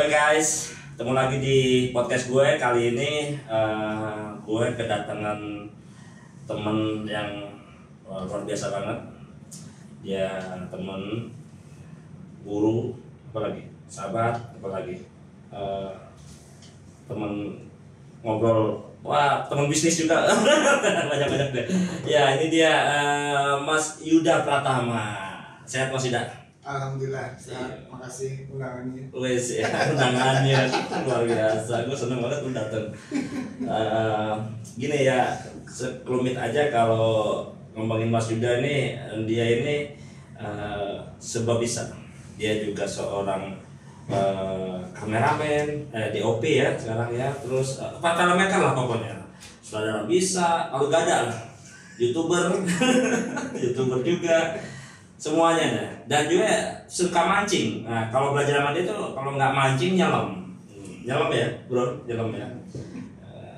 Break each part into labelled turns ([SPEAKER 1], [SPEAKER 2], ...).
[SPEAKER 1] guys, ketemu lagi di podcast gue. Kali ini gue kedatangan temen yang luar biasa banget. Dia temen, guru, apalagi sahabat, apalagi temen ngobrol, wah temen bisnis juga. Banyak-banyak deh. Ya ini dia Mas Yuda Pratama. Sehat Mas Yuda?
[SPEAKER 2] Alhamdulillah, sehat. Makasih undangannya.
[SPEAKER 1] Wes ya, undangannya luar biasa. Gue seneng banget lu dateng. Gini ya, sekelumit aja kalau ngomongin Mas Yuda ini, dia ini sebab bisa. Dia juga seorang kameramen, DOP ya sekarang ya. Terus filmmaker lah pokoknya. Saudara bisa, kalau gak ada lah. YouTuber, YouTuber juga. Semuanya deh. Dan juga suka mancing. Nah, kalau belajar sama dia tuh kalau nggak mancing nyelam ya bro, nyelam ya.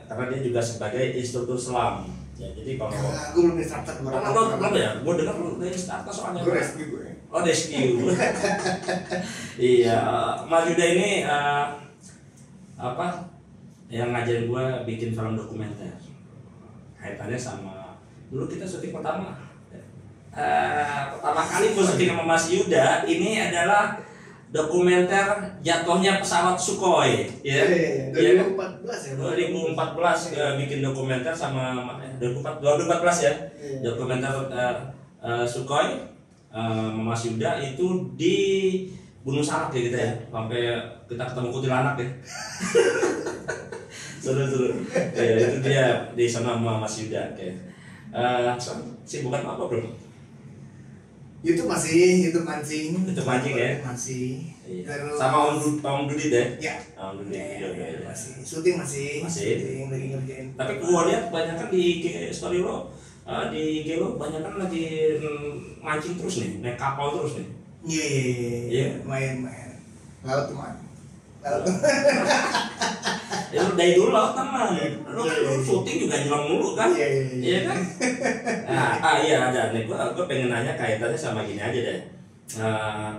[SPEAKER 1] Karena dia juga sebagai instruktur selam ya. Jadi kalau
[SPEAKER 2] gue belum starter
[SPEAKER 1] belum ya, gue dengar lu dari starter soalnya
[SPEAKER 2] gue rescue gue.
[SPEAKER 1] Oh rescue. Iya, Mas Yuda ini apa yang ngajarin gue bikin film dokumenter kaitannya sama dulu kita syuting pertama kali gue syuting sama Mas Yuda ini adalah dokumenter jatuhnya pesawat Sukhoi ya.
[SPEAKER 2] 2014 ya.
[SPEAKER 1] 2014 bikin dokumenter sama 2014 ya. Dokumenter Sukhoi Mas Yuda itu di Gunung Salak ya kita ya. Sampai kita ketemu kuntilanak ya. Seru-seru. Ya itu dia di sana sama Mas Yuda kayak. Sibukan apa bro?
[SPEAKER 2] YouTube mancing
[SPEAKER 1] ya?
[SPEAKER 2] Masih.
[SPEAKER 1] Iya.
[SPEAKER 2] Terus
[SPEAKER 1] Sama Om Dudit ya?
[SPEAKER 2] Ya.
[SPEAKER 1] Om Dudit ya.
[SPEAKER 2] Masih. Syuting masih.
[SPEAKER 1] Syuting
[SPEAKER 2] lagi ngerjain.
[SPEAKER 1] Tapi gua lihat banyak kan di story lo, di IG lo banyak kan lagi mancing terus nih, naik kapal terus nih.
[SPEAKER 2] Iya. Main. Laut teman.
[SPEAKER 1] Ya lu dari dulu laut teman. Lu syuting juga nyelam mulu kan? Iya kan? Iya ada nih. Gua pengen nanya kaitannya sama gini aja deh.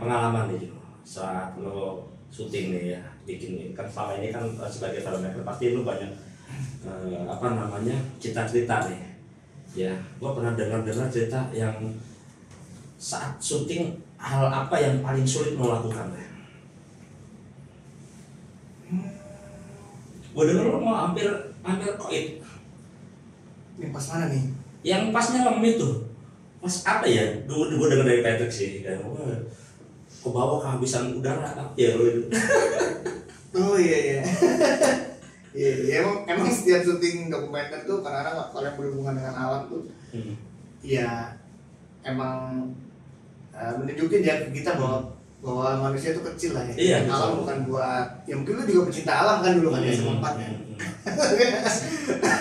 [SPEAKER 1] Pengalaman nih Jo. Saat lo syuting nih ya, bikin kan selama ini kan sebagai filmmaker pasti lu banyak cerita-cerita nih. Ya, gua pernah dengar cerita yang saat syuting hal apa yang paling sulit lo lakukan deh? Gue denger lo mau hampir koit.
[SPEAKER 2] Ini pas mana nih?
[SPEAKER 1] Yang pas nyelam itu, pas apa ya? Gue denger dari Patrick sih, kan, ke bawah kehabisan udara apa ya lo itu?
[SPEAKER 2] Oh iya. Iya emang setiap syuting dokumenter tuh kadang-kadang kalau yang berhubungan dengan alam tuh, ya emang menunjukin ya kita bahwa manusia itu kecil lah ya.
[SPEAKER 1] Iya,
[SPEAKER 2] alam bukan buat ya mungkin lu juga pecinta alam kan dulu kan ya sempat ya.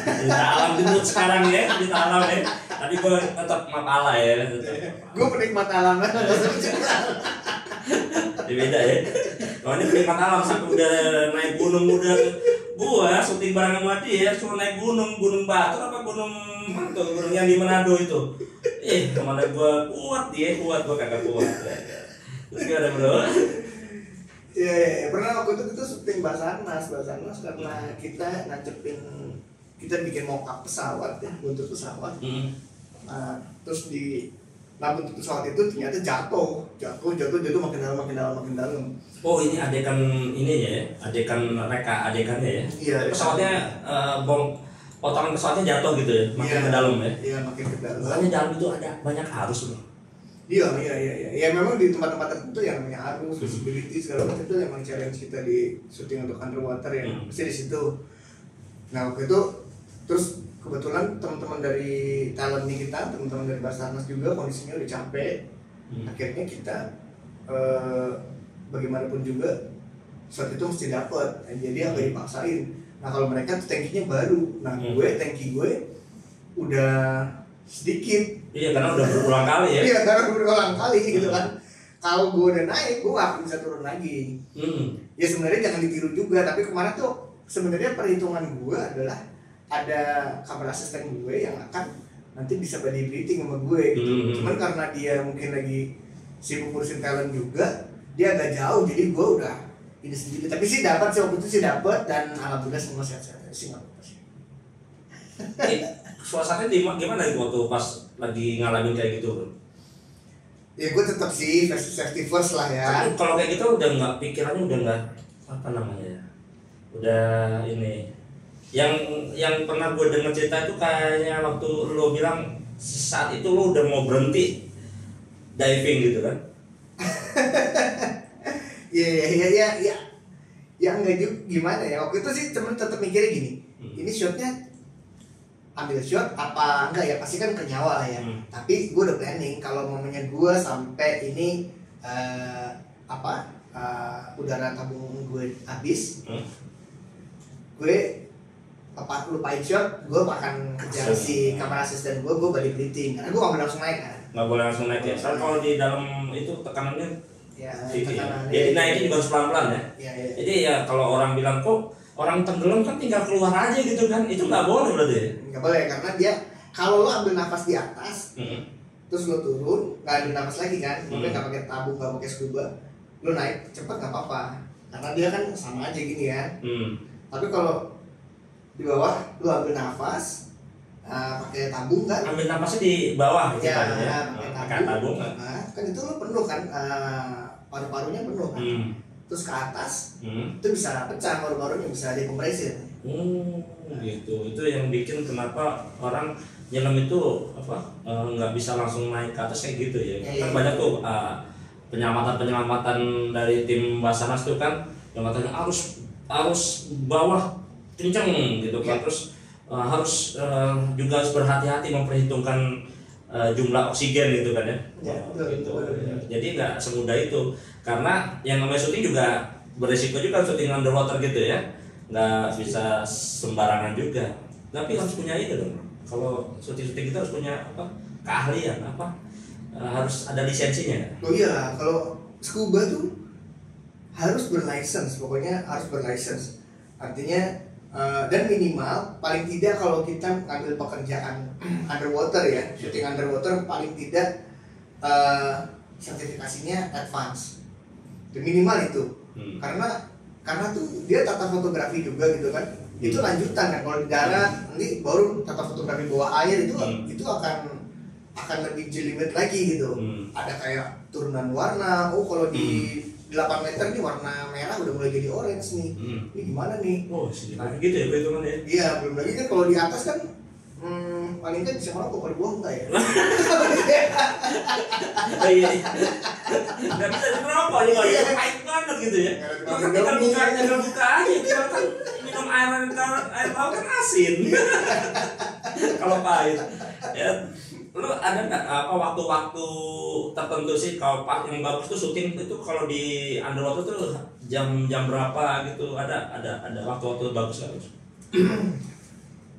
[SPEAKER 1] Pecinta alam itu sekarang ya, pecinta alam ya. Tapi gue tetap mapala ya.
[SPEAKER 2] Gue penikmat alam kan.
[SPEAKER 1] Beda ya. Kalau ini penikmat alam sampai udah naik gunung udah gua syuting bareng sama dia suruh naik gunung Batur apa gunung yang di Manado itu. Kemana gua kuat gua kagak kuat. Terus gimana bro?
[SPEAKER 2] Iya, pernah waktu itu kita syuting Basarnas karena kita bikin mock-up pesawat ya, buntut pesawat. Nah, terus buntut pesawat itu ternyata jatuh makin dalam. Oh
[SPEAKER 1] ini adegan ini ya, adegannya ya.
[SPEAKER 2] Iya.
[SPEAKER 1] Pesawatnya potongan pesawatnya jatuh gitu ya, makin ke dalam ya.
[SPEAKER 2] Iya, makin ke dalam.
[SPEAKER 1] Soalnya dalam itu ada banyak arus loh.
[SPEAKER 2] Iya. Ya memang di tempat-tempat tertentu yang namanya arus, visibility segala macam itu emang challenge kita di syuting untuk underwater ya. Mesti di situ. Nah, waktu itu terus kebetulan teman-teman dari talentnya kita, teman-teman dari Basarnas juga kondisinya udah capek. Akhirnya kita bagaimanapun juga shot itu mesti dapat. Jadi agak dipaksain. Nah, kalau mereka tuh tankinya baru. Nah, tanki gue udah sedikit.
[SPEAKER 1] Iya, karena udah berulang kali ya.
[SPEAKER 2] Iya, karena berulang kali gitu kan. Kalau gue udah naik, gue gak akan bisa turun lagi. Ya sebenarnya jangan ditiru juga, tapi kemarin tuh sebenarnya perhitungan gue adalah ada kamera asisten gue yang akan nanti bisa body briefing sama gue gitu. Cuman karena dia mungkin lagi sibuk ngurusin talent juga, dia agak jauh, jadi gue udah ini sendiri. Tapi sih dapat sih waktu itu sih dapat, dan alhamdulillah semua sehat-sehat sih, nggak apa-apa sih.
[SPEAKER 1] Suasananya gimana itu waktu pas lagi ngalamin kayak gitu bro?
[SPEAKER 2] Ya gue tetap sih safety first lah ya.
[SPEAKER 1] Tapi kalau kayak gitu udah nggak, pikirannya udah nggak apa namanya ya, udah ini yang pernah gue dengar cerita itu kayaknya waktu lo bilang saat itu lo udah mau berhenti diving gitu kan?
[SPEAKER 2] Ya enggak juga, gimana ya, waktu itu sih temen tetap mikirnya gini, ini shotnya ambil shot apa enggak ya, pasti kan ke nyawa lah ya. Tapi gue udah planning kalau momennya gue sampai ini udara tabung gue habis, gue lupain shot, gue akan kejar si kamar asisten gue balik breathing karena gue gak boleh langsung naik kan.
[SPEAKER 1] Nggak boleh langsung naik ya, soalnya kalau di dalam itu tekanannya
[SPEAKER 2] ya,
[SPEAKER 1] tekanan, jadi naiknya juga harus pelan-pelan ya. Jadi ya kalau orang bilang kok orang tenggelam kan tinggal keluar aja gitu kan, itu nggak boleh berarti ya?
[SPEAKER 2] Nggak boleh, karena dia kalau lo ambil nafas di atas, terus lo turun, nggak ambil nafas lagi kan, mungkin nggak pakai tabung, nggak pakai scuba, lo naik cepet nggak apa-apa, karena dia kan sama aja gini kan. Tapi kalau di bawah lo ambil nafas, pakai tabung kan?
[SPEAKER 1] Ambil nafasnya di bawah gitu
[SPEAKER 2] ya,
[SPEAKER 1] ya? Pakai tabung kan?
[SPEAKER 2] Kan itu lo penuh kan, paru-parunya penuh kan. Terus ke atas, itu bisa pecah, paru-parunya bisa dekompresi.
[SPEAKER 1] Gitu. Itu yang bikin kenapa orang nyelam itu nggak bisa langsung naik ke atas kayak gitu ya. Kan banyak tuh penyelamatan dari tim Basarnas tuh kan yang katanya harus bawah kenceng gitu kan. Terus harus juga harus berhati-hati memperhitungkan jumlah oksigen gitu kan ya. Gitu. Jadi nggak semudah itu, karena yang namanya syuting juga beresiko juga, syuting underwater gitu ya, nggak bisa sembarangan juga. Tapi harus punya itu dong, kalau syuting kita harus punya keahlian harus ada lisensinya.
[SPEAKER 2] Oh iya, kalau scuba tuh harus berlicense, pokoknya harus berlicense. Artinya dan minimal paling tidak kalau kita ngambil pekerjaan underwater ya, syuting underwater paling tidak sertifikasinya advance, minimal itu. Karena tuh dia tata fotografi juga gitu kan, itu lanjutan kan. Kalau di darat nanti baru tata fotografi bawah air itu akan lebih jelimet lagi gitu. Ada kayak turunan warna, kalau di 8 meter nih warna merah udah mulai jadi orange nih. Ini gimana nih?
[SPEAKER 1] Gitu ya perhitungan ya?
[SPEAKER 2] Iya, belum lagi kan kalau di atas kan paling kan bisa merokok, kalau di bawah enggak ya?
[SPEAKER 1] Iya. Nggak bisa merokok aja, nggak bisa pahit banget gitu ya. Tinggal buka aja, tinggal kan minum air laut kan asin. Kalau pahit ya. Lu ada nggak waktu-waktu tertentu sih kalau yang bagus tuh syuting itu kalau di underwater tuh jam berapa gitu, ada waktu-waktu bagus nggak?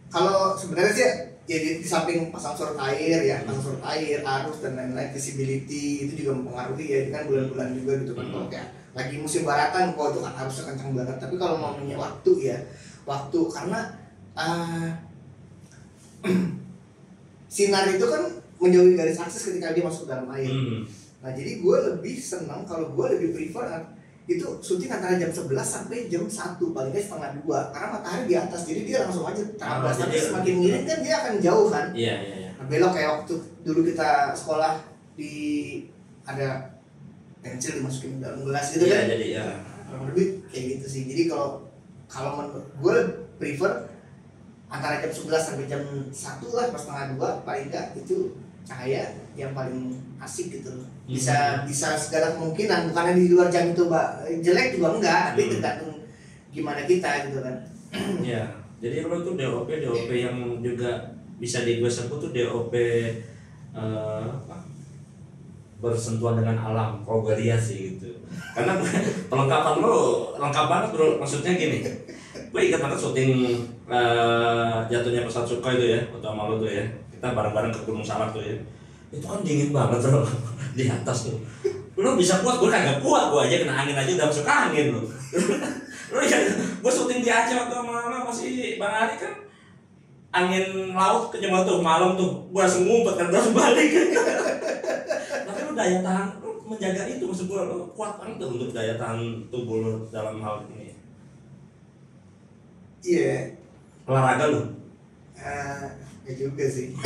[SPEAKER 2] Kalau sebenarnya sih ya di samping pasang surut air ya, pasang surut air, arus dan lain-lain, visibility itu juga mempengaruhi ya. Itu kan bulan-bulan juga gitu kan. Kalau kayak lagi musim baratan kok itu kan harusnya kencang banget. Tapi kalau mau punya waktu karena sinar itu kan menjauhi garis akses ketika dia masuk dalam air. Nah jadi gue lebih senang, kalau gue lebih prefer itu syuting antara jam 11 sampai jam 1, paling nggak setengah 2, karena matahari di atas, jadi dia langsung aja terabas. Tapi semakin miring kan dia akan jauh kan.
[SPEAKER 1] Iya.
[SPEAKER 2] Nah, belok kayak waktu dulu kita sekolah ada pensil dimasukin dalam gelas gitu kan.
[SPEAKER 1] Jadi ya.
[SPEAKER 2] Lebih kayak gitu sih. Jadi kalau menurut gue prefer antara jam 11 sampai jam 1 lah, pas setengah 2 paling enggak, itu cahaya yang paling asik gitu loh. Bisa segala kemungkinan, bukannya di luar jam itu jelek juga enggak, tapi tergantung gimana kita gitu kan.
[SPEAKER 1] Iya. Jadi lo tuh DOP yang juga bisa gue sebut tuh DOP bersentuhan dengan alam. Kalau gue lihat sih gitu. Karena perlengkapan lo lengkap banget bro. Maksudnya gini, gue ingat banget syuting jatuhnya pesawat Sukhoi itu ya, waktu sama lo tuh ya. Kita bareng-bareng ke Gunung Salak tuh ya. Itu kan dingin banget bro di atas tuh. Lo bisa kuat, gue kagak kuat, gue aja kena angin aja udah masuk angin lo. Lo ya, gue syuting di Aceh waktu sama masih Bang Ari kan, angin laut kenceng tuh malam tuh, gue langsung ngumpet kan, langsung balik. Tapi lo daya tahan, lo menjaga itu, maksud gue lo kuat banget tuh untuk daya tahan tubuh lo dalam hal ini.
[SPEAKER 2] Iya.
[SPEAKER 1] Olahraga lo?
[SPEAKER 2] Ya juga sih.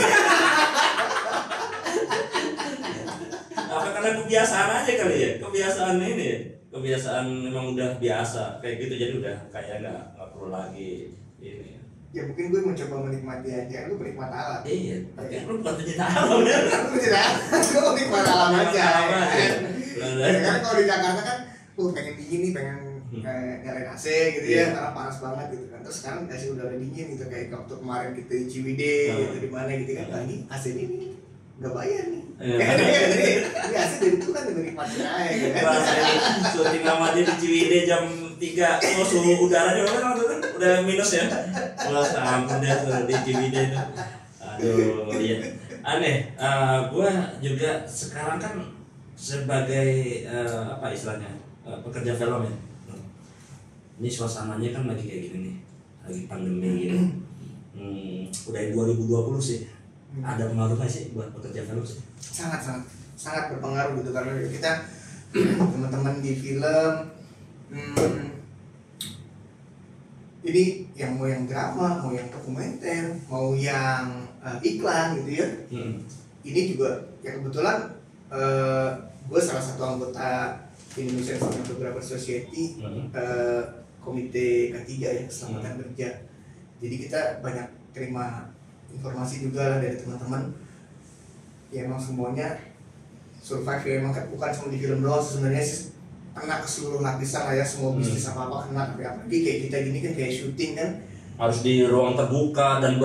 [SPEAKER 1] Apa karena kebiasaan aja kali ya, kebiasaan ini ya? Kebiasaan memang udah biasa kayak gitu, jadi udah kayak nggak perlu lagi ini.
[SPEAKER 2] Ya mungkin gue mencoba menikmati aja, lu menikmati alam.
[SPEAKER 1] Iya, tapi lu bukan pencinta alam ya?
[SPEAKER 2] Aku tidak, gue menikmati alam aja. Karena kalau di Jakarta kan, pengen dingin nih, pengen nyalain AC gitu ya, karena panas banget gitu kan. Terus sekarang AC udah dingin gitu, kayak waktu kemarin kita di Ciwidey gitu, di mana gitu kan, lagi AC ini nggak bayar nih. Jadi AC dari itu kan menikmati aja gitu kan.
[SPEAKER 1] Syuting sama dia di Ciwidey jam 3, suhu udaranya udah minus ya. Wah, ampun deh di Ciwidey itu. Aduh, iya. Aneh, gua juga sekarang kan sebagai apa istilahnya? Pekerja film ya. Ini suasananya kan lagi kayak gini nih. Lagi pandemi gini. Udah 2020 sih. Ada pengaruh nggak sih buat pekerja film sih?
[SPEAKER 2] Sangat berpengaruh gitu, karena kita teman-teman di film ini yang mau yang drama, mau yang dokumenter, mau yang iklan gitu ya. Ini juga ya kebetulan gue salah satu anggota Indonesian Cinematographer Society, komite ketiga ya, keselamatan kerja. Jadi kita banyak terima informasi juga lah dari teman-teman. Ya emang semuanya survive ya, emang bukan cuma di film doang sebenarnya sih, kena ke seluruh lapisan lah ya, semua bisnis apa kena. Tapi apalagi kayak kita gini kan kayak syuting kan
[SPEAKER 1] harus di ruang terbuka dan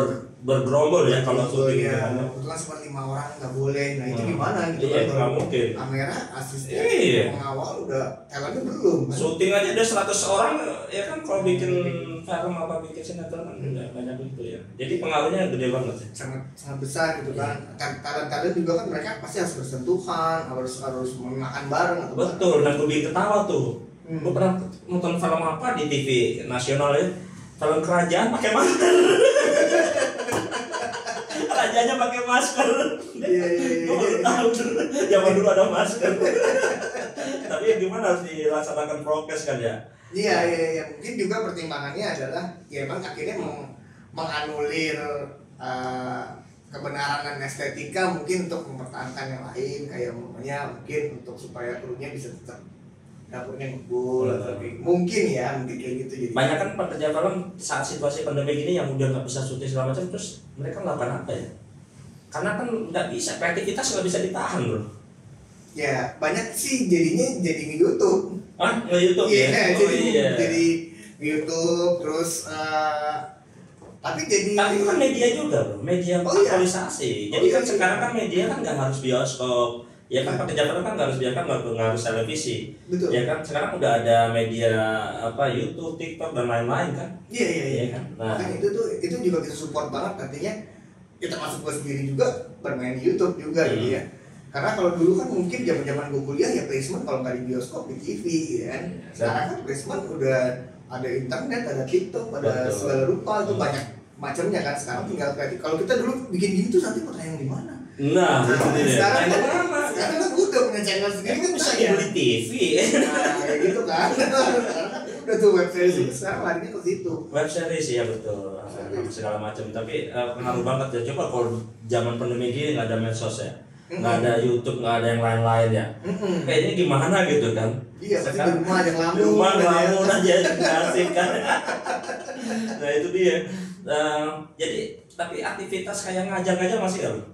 [SPEAKER 1] bergerombol ya kalau syuting.
[SPEAKER 2] Ya, kebetulan cuma 5 orang nggak boleh. Nah itu gimana gitu
[SPEAKER 1] kan?
[SPEAKER 2] Nggak
[SPEAKER 1] mungkin.
[SPEAKER 2] Kamera, asisten, pengawal udah talentnya belum. Kan?
[SPEAKER 1] Syuting aja udah 100 orang ya kan, kalau bikin film apa bikin sinetron kan udah banyak itu ya. Jadi pengaruhnya gede banget ya.
[SPEAKER 2] Sangat besar gitu kan. Talent juga kan mereka pasti harus bersentuhan, harus makan bareng atau
[SPEAKER 1] betul, dan gue bikin ketawa tuh. Gue pernah nonton film apa di TV nasional ya, film kerajaan pakai masker. Rajanya pakai masker.
[SPEAKER 2] Iya.
[SPEAKER 1] Gue baru tahu zaman dulu ada masker. Tapi ya gimana, harus dilaksanakan prokes kan ya.
[SPEAKER 2] Iya. Mungkin juga pertimbangannya adalah ya emang akhirnya menganulir kebenaran dan estetika mungkin untuk mempertahankan yang lain, kayak mungkin untuk supaya krunya bisa tetap dapurnya ngebul, mungkin kayak gitu. Jadi
[SPEAKER 1] banyak kan pekerja film saat situasi pandemi gini yang udah nggak bisa syuting segala macam, terus mereka melakukan apa ya? Karena kan nggak bisa, kreativitas nggak bisa ditahan bro.
[SPEAKER 2] Ya banyak sih jadinya jadi nge-YouTube.
[SPEAKER 1] YouTube ya?
[SPEAKER 2] Jadi YouTube terus tapi
[SPEAKER 1] kan media juga bro, media aktualisasi. Jadi kan sekarang kan media kan nggak harus bioskop. Ya kan pekerja film kan nggak harus biarkan, nggak harus televisi.
[SPEAKER 2] Betul.
[SPEAKER 1] Ya kan sekarang udah ada media YouTube, TikTok dan lain-lain kan.
[SPEAKER 2] Iya
[SPEAKER 1] kan. Nah
[SPEAKER 2] itu juga kita support banget, artinya kita masuk gue sendiri juga bermain di YouTube juga gitu ya. Karena kalau dulu kan mungkin zaman gue kuliah ya placement kalau nggak di bioskop di TV ya kan. Sekarang kan placement udah ada internet, ada TikTok, ada segala rupa, itu banyak macamnya kan. Sekarang tinggal kreatif. Kalau kita dulu bikin gini tuh nanti mau tayang di mana? Sekarang kan gue udah punya channel sendiri kan,
[SPEAKER 1] bisa beli TV.
[SPEAKER 2] Kayak gitu kan. Udah tuh web series itu sekarang larinya ke situ.
[SPEAKER 1] Web series ya betul. Segala macam. Tapi pengaruh banget ya. Coba kalau zaman pandemi gini nggak ada medsos ya, nggak ada YouTube, nggak ada yang lain-lain ya. Kayaknya gimana gitu kan?
[SPEAKER 2] Iya, sekarang di rumah yang
[SPEAKER 1] lamun aja asik kan. Nah itu dia. Jadi tapi aktivitas kayak ngajar-ngajar masih nggak bro?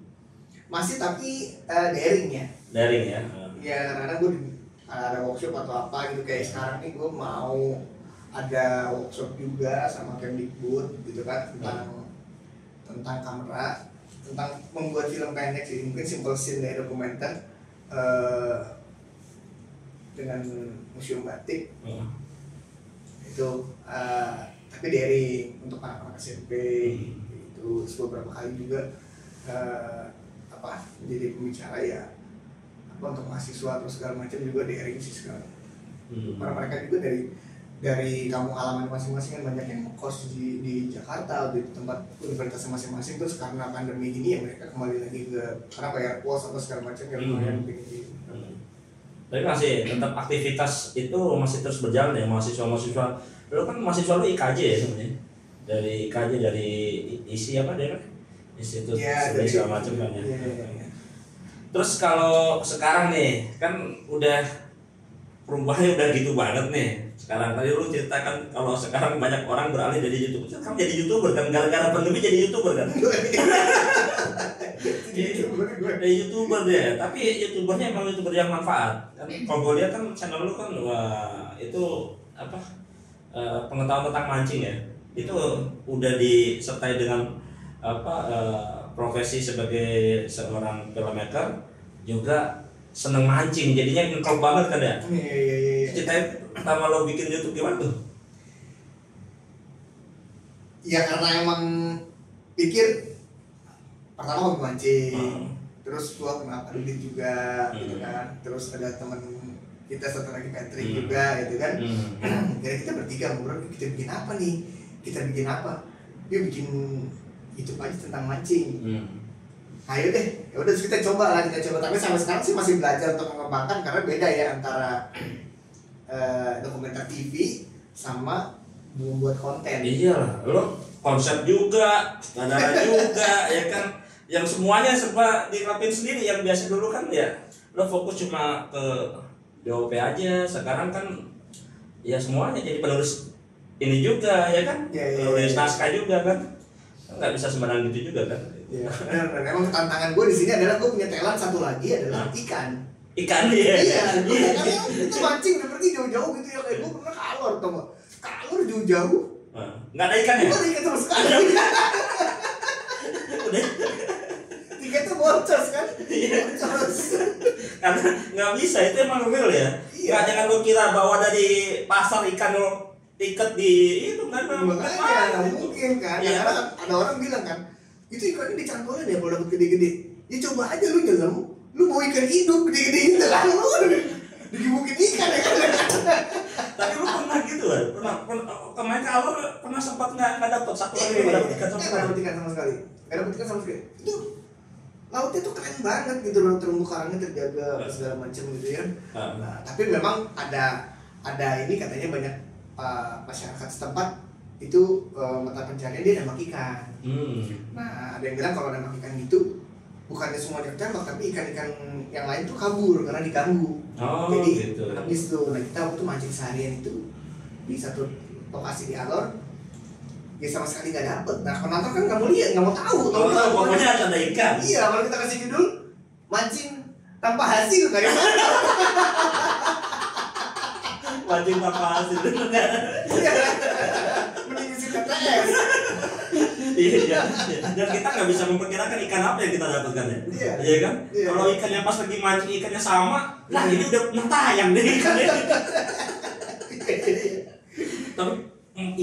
[SPEAKER 2] Masih, tapi daring ya.
[SPEAKER 1] Daring ya.
[SPEAKER 2] Ya karena gue ada workshop atau apa gitu, kayak sekarang nih gue mau ada workshop juga sama Kemdikbud gitu kan tentang kamera, tentang membuat film pendek sih, mungkin simple scene dari dokumenter dengan museum batik itu, tapi daring untuk anak-anak SMP itu. Beberapa kali juga jadi pembicara ya untuk mahasiswa atau segala macam juga daring sih sekarang. Karena mereka juga dari kampung halaman masing-masing kan banyak yang ngekos di Jakarta atau di tempat universitas masing-masing, terus karena pandemi gini ya mereka kembali lagi ke karena bayar kos atau segala macam ya lumayan begini.
[SPEAKER 1] Tapi masih tetap aktivitas itu masih terus berjalan ya, mahasiswa. Dulu kan mahasiswa lu IKJ ya sebenarnya. Dari IKJ, dari isi apa dia kan? Institut segala macam kan ya. Terus kalau sekarang nih kan udah perubahannya udah gitu banget nih. Sekarang tadi lu ceritakan kalau sekarang banyak orang beralih dari YouTube. Sekarang jadi YouTuber kan, gara-gara pandemi jadi YouTuber kan. Jadi YouTuber dia, tapi YouTubernya emang YouTuber yang manfaat. Kan kalau gue lihat kan channel lu kan wah itu apa pengetahuan tentang mancing ya. Itu udah disertai dengan apa profesi sebagai seorang filmmaker juga seneng mancing, jadinya klop banget kan ya.
[SPEAKER 2] Iya.
[SPEAKER 1] Ceritain pertama lo bikin YouTube gimana tuh?
[SPEAKER 2] Ya karena emang pikir pertama hobi mancing, terus gua kenal Adit juga, gitu kan. Terus ada teman kita satu lagi Patrick juga, gitu kan. Jadi kita bertiga ngobrol, kita bikin apa nih? Yuk bikin YouTube aja tentang mancing. Ayo deh, ya udah kita coba. Tapi sampai sekarang sih masih belajar untuk mengembangkan karena beda ya antara dokumenter TV sama membuat konten.
[SPEAKER 1] Iya, lo konsep juga, sutradara juga, ya kan. Yang semuanya serba dirapin sendiri. Yang biasa dulu kan ya lo fokus cuma ke DOP aja. Sekarang kan ya semuanya jadi penulis ini juga ya kan, penulis naskah juga kan. Nggak bisa sembarangan gitu juga kan.
[SPEAKER 2] Iya, benar. Emang tantangan gue di sini adalah gue punya talent satu lagi adalah ikan.
[SPEAKER 1] Ikan ya.
[SPEAKER 2] Iya, karena itu mancing udah pergi jauh-jauh gitu ya, kayak gue pernah ke Alor, tau gak? Ke Alor jauh-jauh.
[SPEAKER 1] Nggak ada ikan ya?
[SPEAKER 2] Nggak ada ikan sama sekali.
[SPEAKER 1] Udah.
[SPEAKER 2] Tiketnya boncos kan? Boncos.
[SPEAKER 1] Karena nggak bisa, itu emang real ya.
[SPEAKER 2] Iya.
[SPEAKER 1] Nggak, jangan lo kira bawa dari pasar ikan lo tiket di itu kan.
[SPEAKER 2] Makanya mungkin kan.
[SPEAKER 1] Iya.
[SPEAKER 2] Karena ada orang bilang kan, itu ikannya dicantolin ya kalau dapet gede-gede. Ya coba aja lu nyelam, lu mau ikan hidup gede-gede gitu kan, lu digebukin ikan ya kan.
[SPEAKER 1] Tapi lu pernah gitu kan? Pernah kemarin kalau pernah sempat nggak dapet satu lagi nggak dapet ikan sama sekali.
[SPEAKER 2] Nggak dapet ikan sama sekali. Itu lautnya tuh keren banget gitu loh, terumbu karangnya terjaga segala macam gitu ya. Nah, tapi memang ada ini katanya banyak masyarakat setempat itu mata pencarian dia nembak ikan. Nah, ada yang bilang kalau nembak ikan gitu bukannya semua dia tembak, tapi ikan-ikan yang lain tuh kabur karena diganggu. Jadi
[SPEAKER 1] gitu.
[SPEAKER 2] habis tuh, nah kita waktu itu mancing seharian itu di satu lokasi di Alor, ya sama sekali nggak dapet. Nah penonton kan nggak mau lihat, nggak mau tahu.
[SPEAKER 1] Pokoknya harus ada ikan.
[SPEAKER 2] Iya, kalau kita kasih judul mancing tanpa hasil kayak
[SPEAKER 1] Mancing tanpa hasil.
[SPEAKER 2] mending isi TTS.
[SPEAKER 1] Iya. Dan kita nggak bisa memperkirakan ikan apa yang kita dapatkan ya. Iya kan?
[SPEAKER 2] Iya.
[SPEAKER 1] Kalau ikannya pas lagi mancing ikannya sama, lah ini udah tayang deh ikannya. Tapi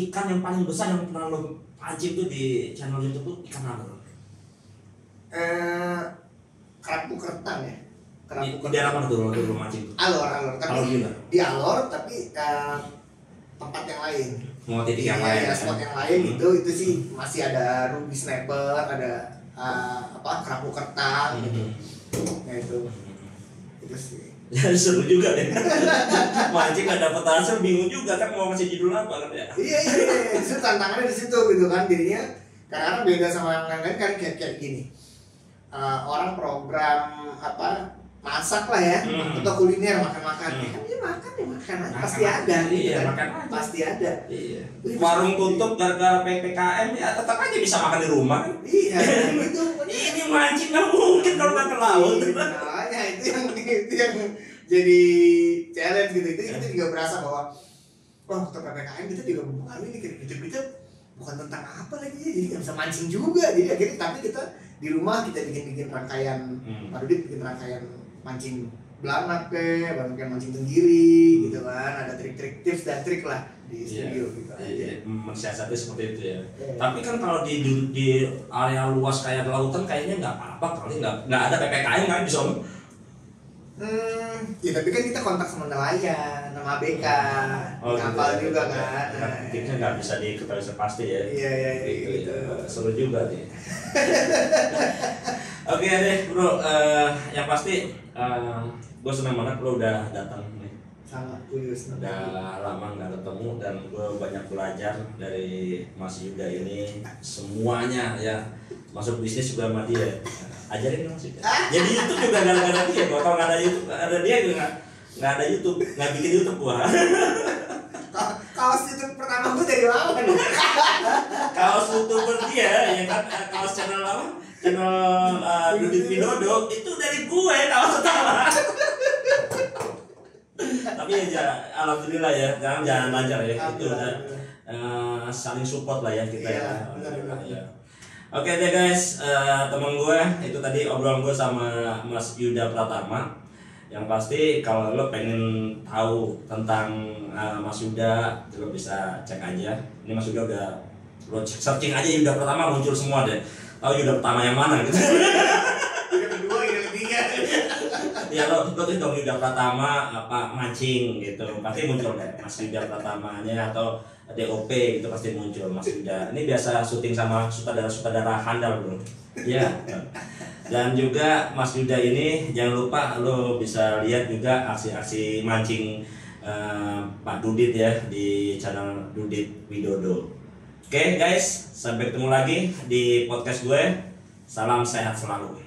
[SPEAKER 1] ikan yang paling besar yang pernah lo pancing tuh di channel YouTube tuh ikan apa?
[SPEAKER 2] Kerapu kertang ya.
[SPEAKER 1] Di daerah mana tuh lo mancing tuh?
[SPEAKER 2] Alor, tapi di Alor tapi tempat yang lain.
[SPEAKER 1] Mau titik yang lain.
[SPEAKER 2] Ya, spot yang lain itu sih masih ada ruby snapper, ada kerapu kertang gitu. Nah itu sih.
[SPEAKER 1] Ya seru juga deh. Mancing nggak dapet hasil, bingung juga kan mau ngasih judul apa kan ya.
[SPEAKER 2] Iya. Itu tantangannya di situ gitu kan, jadinya karena beda sama yang lain kan kayak gini. Orang program masak lah ya, atau kuliner makan-makan. Kan dia makan aja pasti ada.
[SPEAKER 1] Iya,
[SPEAKER 2] kan?
[SPEAKER 1] makan aja.
[SPEAKER 2] Pasti ada.
[SPEAKER 1] Iya. Warung tutup gara-gara PPKM ya tetap aja bisa makan di rumah.
[SPEAKER 2] Iya, gitu.
[SPEAKER 1] Ini mancing nggak mungkin kalau nggak ke laut.
[SPEAKER 2] Nah, itu yang jadi challenge gitu. Itu kita juga berasa bahwa waktu PPKM kita juga mempengaruhi nih kita bukan tentang apa lagi ya, jadi nggak bisa mancing juga. Jadi akhirnya tapi kita di rumah kita bikin rangkaian, Pak Dudit bikin rangkaian mancing belanak rangkaian mancing tenggiri gitu kan, ada trik-trik tips dan trik lah di studio gitu aja.
[SPEAKER 1] Mensiasati seperti itu ya. Tapi kan kalau di area luas kayak lautan kayaknya nggak apa-apa kali, nggak ada PPKM kan di sana.
[SPEAKER 2] Ya tapi kan kita kontak sama nelayan, nama ABK, kapal
[SPEAKER 1] gitu,
[SPEAKER 2] juga kan.
[SPEAKER 1] Tipsnya nggak bisa diketahui pasti ya.
[SPEAKER 2] Iya gitu.
[SPEAKER 1] Seru juga nih. Oke deh bro, yang pasti gue senang banget lo udah datang nih.
[SPEAKER 2] Sama, gue juga senang.
[SPEAKER 1] Udah lama nggak ketemu dan gue banyak belajar dari Mas Yuda ini semuanya ya. Masuk bisnis juga sama dia. Ajarin Mas Yuda. Jadi YouTube juga gara-gara dia. Kalau nggak ada YouTube, ada dia juga nggak ada YouTube, nggak bikin YouTube gua.
[SPEAKER 2] Kaos YouTube pertama gue dari mana nih?
[SPEAKER 1] Kaos YouTuber dia ya kan, kaos channel apa? Channel Dudit Widodo itu dari gue kaos pertama. Tapi ya alhamdulillah ya, jangan lancar ya. Itu udah saling support lah ya kita ya. Ya. Oke deh guys, temen gue itu tadi obrolan gue sama Mas Yuda Pratama. Yang pasti kalau lo pengen tahu tentang Mas Yuda, lo bisa cek aja. Ini Mas Yuda udah lo searching aja Yuda Pratama muncul semua deh. Tahu Yuda Pratama yang mana gitu.
[SPEAKER 2] Yuda kedua, Yuda ketiga.
[SPEAKER 1] Ya lo tuh dong Yuda Pratama apa mancing gitu pasti muncul deh Mas Yuda Pratamanya atau DOP itu pasti muncul Mas Yuda. Ini biasa syuting sama sutradara handal bro. Ya. Dan juga Mas Yuda ini jangan lupa lo bisa lihat juga aksi-aksi mancing Pak Dudit ya di channel Dudit Widodo. Oke guys, sampai ketemu lagi di podcast gue. Salam sehat selalu.